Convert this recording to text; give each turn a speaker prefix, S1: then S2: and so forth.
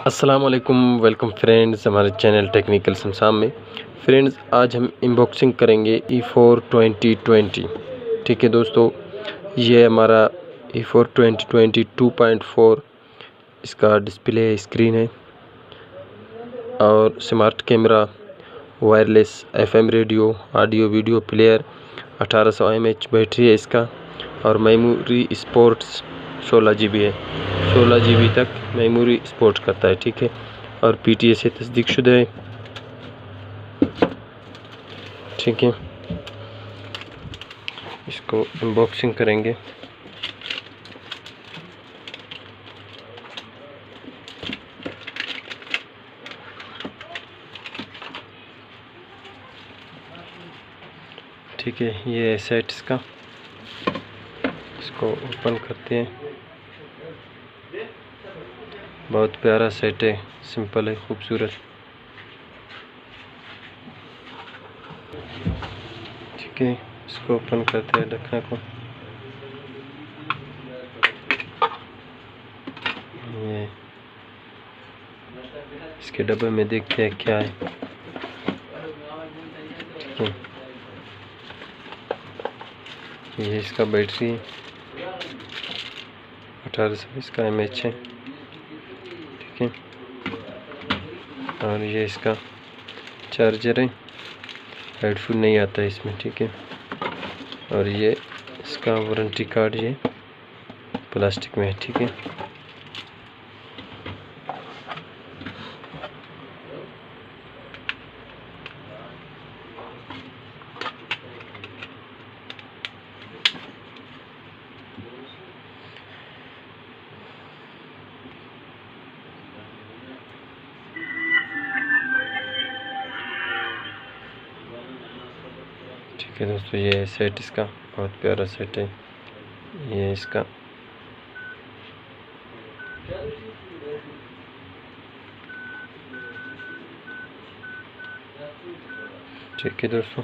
S1: अस्सलाम वालेकुम, welcome friends हमारे चैनल टेक्निकल समसाम में। फ्रेंड्स आज हम अनबॉक्सिंग करेंगे E4 2020। ठीक है दोस्तों, ये हमारा E4 2020 2.4 इसका डिस्प्ले स्क्रीन है और smart camera, wireless FM radio, audio video player, 1800 mAh battery है इसका और मेमोरी स्पोर्ट्स 16 GB है। 16 GB तक मेमोरी सपोर्ट करता है। ठीक है, और PTA से तस्दीकशुदा है। ठीक है, इसको अनबॉक्सिंग करेंगे। ठीक है, ये है सेट इसका। इसको ओपन करते हैं। बहुत प्यारा सेट है, सिंपल है, खूबसूरत। ठीक है, इसको ओपन करते हैं ढक्कन को। ये इसके डब्बे में देखते हैं क्या है। ठीक है, ये इसका बैटरी 1820 का mAh है। ठीक है, और ये इसका चार्जर है। हेडफोन नहीं आता है इसमें। ठीक है, और ये इसका वारंटी कार्ड ये प्लास्टिक में है। ठीक है, ठीक है दोस्तों, ये सेट इसका बहुत प्यारा सेट है। ये इसका ठीक है दोस्तों।